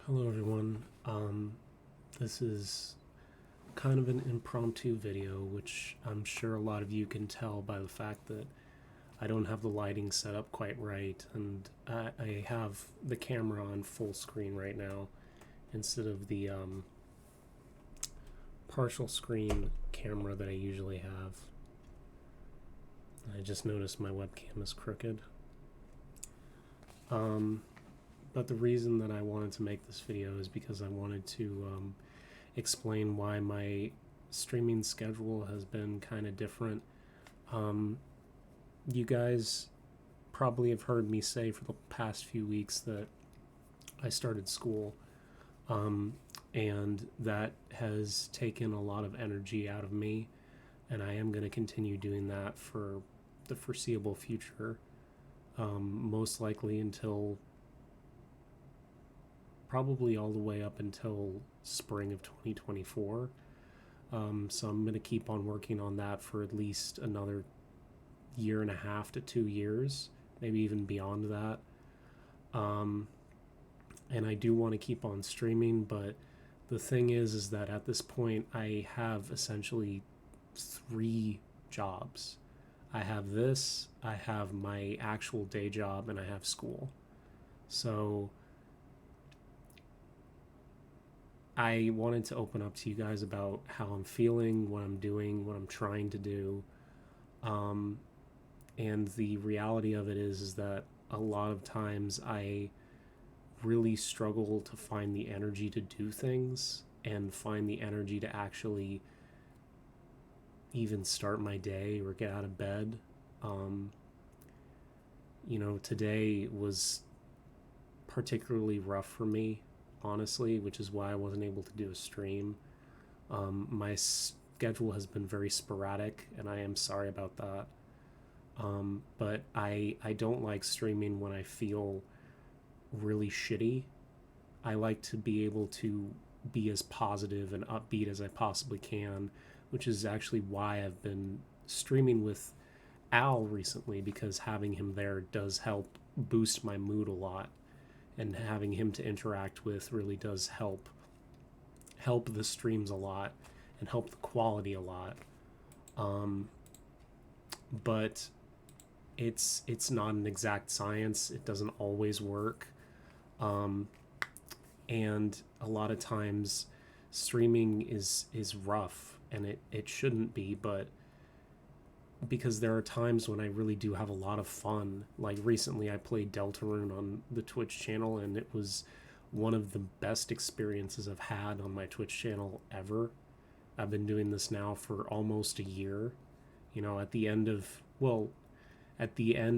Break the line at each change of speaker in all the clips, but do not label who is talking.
Hello everyone. This is kind of an impromptu video, which I'm sure a lot of you can tell by the fact that I don't have the lighting set up quite right, and I have the camera on full screen right now instead of the partial screen camera that I usually have. I just noticed my webcam is crooked. But the reason that I wanted to make this video is because I wanted to explain why my streaming schedule has been kind of different. Um, you guys probably have heard me say for the past few weeks that I started school, um, and that has taken a lot of energy out of me, and I am going to continue doing that for the foreseeable future, most likely until probably all the way up until spring of 2024. So I'm going to keep on working on that for at least another year and a half to 2 years, maybe even beyond that. Um, and I do want to keep on streaming, but the thing is that at this point, I have essentially three jobs. I have this, I have my actual day job, and I have school. So I wanted to open up to you guys about how I'm feeling, what I'm doing, what I'm trying to do. Um, and the reality of it is that a lot of times I really struggle to find the energy to do things and find the energy to actually even start my day or get out of bed. Um, Today was particularly rough for me, honestly, which is why I wasn't able to do a stream. My schedule has been very sporadic, and I am sorry about that. But I don't like streaming when I feel really shitty. I like to be able to be as positive and upbeat as I possibly can, which is actually why I've been streaming with Al recently, because having him there does help boost my mood a lot, and having him to interact with really does help the streams a lot and help the quality a lot. Um, but it's not an exact science. It doesn't always work. Um, and a lot of times streaming is rough, and it shouldn't be, but because there are times when I really do have a lot of fun. Like recently I played Deltarune on the Twitch channel, and it was one of the best experiences I've had on my Twitch channel ever. I've been doing this now for almost a year. At the end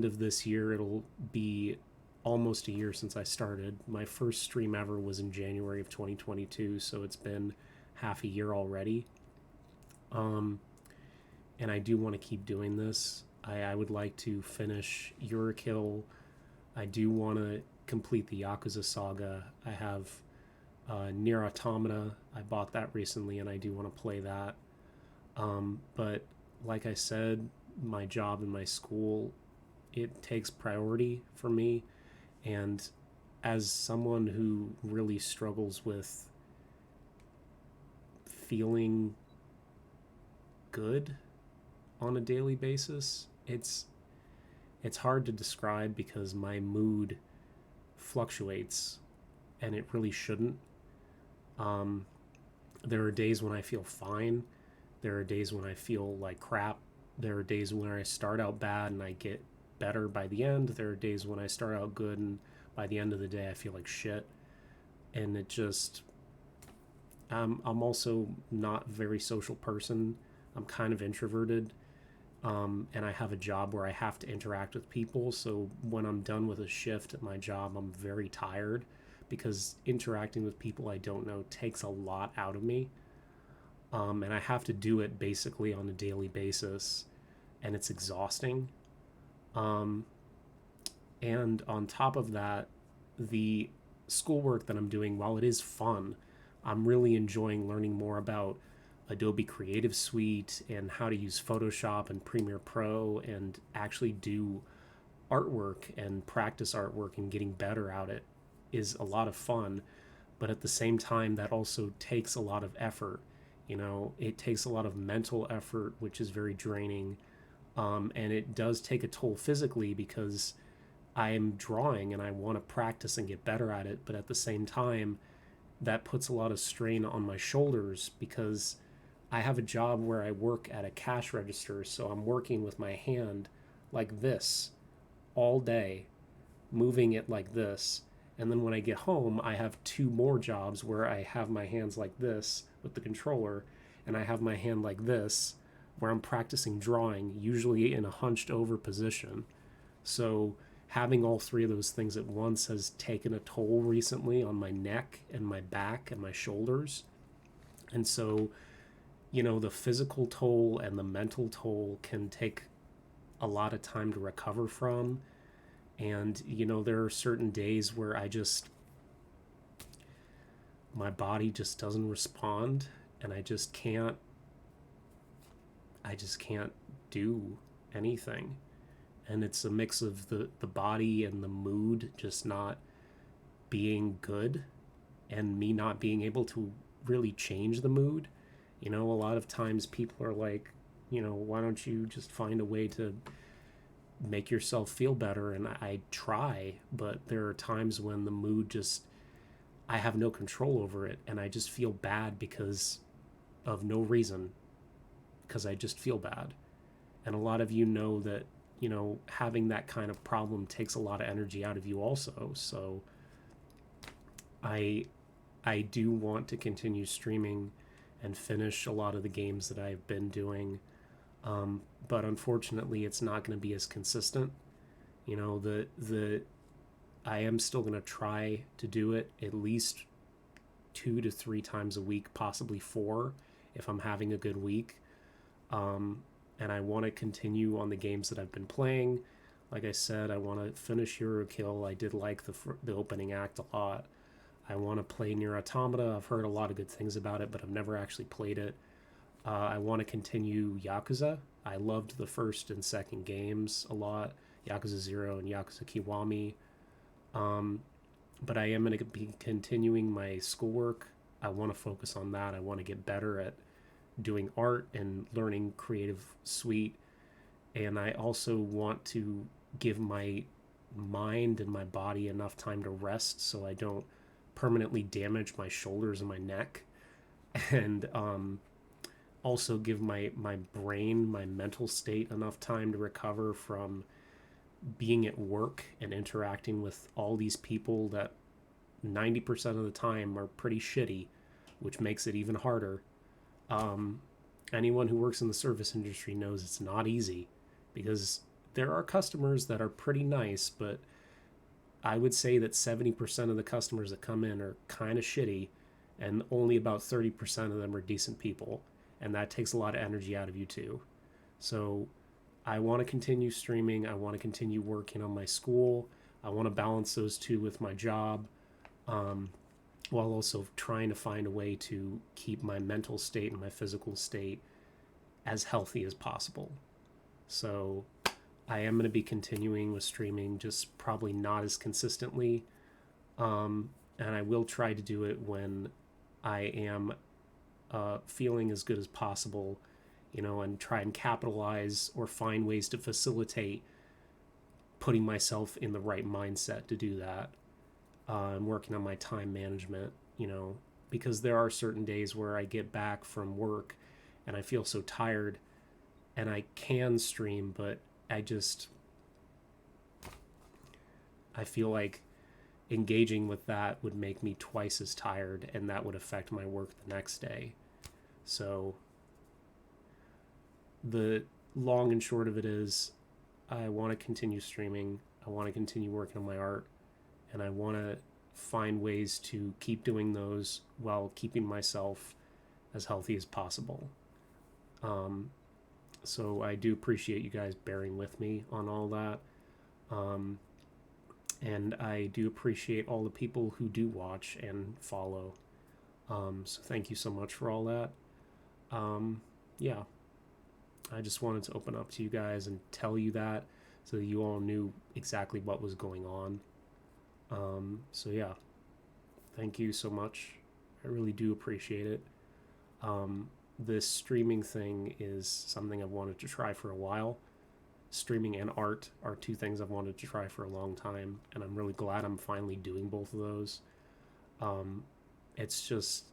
of, this year, it'll be almost a year since I started. My first stream ever was in January of 2022, so it's been half a year already. And I do want to keep doing this. I would like to finish Eurokill. I do want to complete the Yakuza saga. I have Nier Automata. I bought that recently, and I do want to play that. But like I said, my job and my school, it takes priority for me. And as someone who really struggles with feeling good on a daily basis, it's hard to describe because my mood fluctuates, and it really shouldn't. Um, there are days when I feel fine. There are days when I feel like crap. There are days when I start out bad and I get better by the end. There are days when I start out good and by the end of the day I feel like shit. And it just, I'm also not a very social person. I'm kind of introverted. And I have a job where I have to interact with people. So when I'm done with a shift at my job, I'm very tired because interacting with people I don't know takes a lot out of me. And I have to do it basically on a daily basis, and it's exhausting. Um, and on top of that, the schoolwork that I'm doing, while it is fun, I'm really enjoying learning more about Adobe Creative Suite and how to use Photoshop and Premiere Pro and actually do artwork and practice artwork and getting better at it is a lot of fun. but at the same time, that also takes a lot of effort. You know, it takes a lot of mental effort, which is very draining. And it does take a toll physically because I am drawing and I want to practice and get better at it. But at the same time, that puts a lot of strain on my shoulders because I have a job where I work at a cash register. So I'm working with my hand like this all day, moving it like this. And then when I get home, I have two more jobs where I have my hands like this with the controller, and I have my hand like this where I'm practicing drawing, usually in a hunched over position. So having all three of those things at once has taken a toll recently on my neck and my back and my shoulders. And so, you know, the physical toll and the mental toll can take a lot of time to recover from. And, you know, there are certain days where my body just doesn't respond and I just can't do anything. And it's a mix of the body and the mood just not being good and me not being able to really change the mood. You know, a lot of times people are like, you know, why don't you just find a way to make yourself feel better? And I try, but there are times when the mood just, I have no control over it and I just feel bad because of no reason, because I just feel bad. And a lot of you know that, you know, having that kind of problem takes a lot of energy out of you also. So I I do want to continue streaming and finish a lot of the games that I've been doing. But unfortunately, it's not going to be as consistent. You know, the I am still going to try to do it at least 2 to 3 times a week, possibly four, if I'm having a good week. And I want to continue on the games that I've been playing. Like I said, I want to finish Eurokill. I did like the opening act a lot. I want to play Nier Automata. I've heard a lot of good things about it, but I've never actually played it. I want to continue Yakuza. I loved the first and second games a lot, Yakuza 0 and Yakuza Kiwami. Um, but I am going to be continuing my schoolwork. I want to focus on that. I want to get better at doing art and learning Creative Suite. And I also want to give my mind and my body enough time to rest so I don't permanently damage my shoulders and my neck. And also give my brain, my mental state enough time to recover from being at work and interacting with all these people that 90% of the time are pretty shitty, which makes it even harder. Um, Anyone who works in the service industry knows it's not easy because there are customers that are pretty nice, but I would say that 70% of the customers that come in are kind of shitty, and only about 30% of them are decent people. And that takes a lot of energy out of you, too. So I want to continue streaming. I want to continue working on my school. I want to balance those two with my job, um, while also trying to find a way to keep my mental state and my physical state as healthy as possible. So I am going to be continuing with streaming, just probably not as consistently. And I will try to do it when I am feeling as good as possible, you know, and try and capitalize or find ways to facilitate putting myself in the right mindset to do that. I'm working on my time management, you know, because there are certain days where I get back from work and I feel so tired and I can stream, but I just, I feel like engaging with that would make me twice as tired and that would affect my work the next day. So the long and short of it is I want to continue streaming. I want to continue working on my art and I want to find ways to keep doing those while keeping myself as healthy as possible. Um, so I do appreciate you guys bearing with me on all that. Um, and I do appreciate all the people who do watch and follow. So thank you so much for all that. Yeah, I just wanted to open up to you guys and tell you that so that you all knew exactly what was going on. So yeah, Thank you so much. I really do appreciate it. This streaming thing is something I've wanted to try for a while. Streaming and art are two things I've wanted to try for a long time, and I'm really glad I'm finally doing both of those. Um, it's just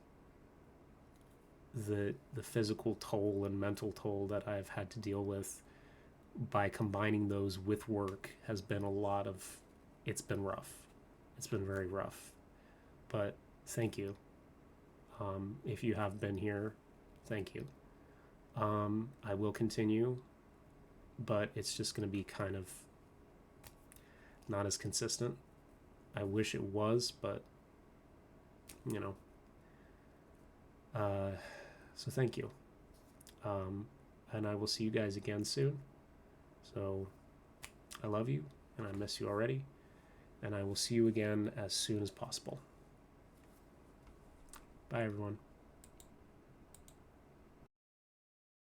the physical toll and mental toll that I've had to deal with by combining those with work has been a lot of. It's been rough. It's been very rough. But thank you. If you have been here, thank you. I will continue, but it's just going to be kind of not as consistent. I wish it was, but you know. So thank you. And I will see you guys again soon. So I love you, and I miss you already. And I will see you again as soon as possible. Bye, everyone.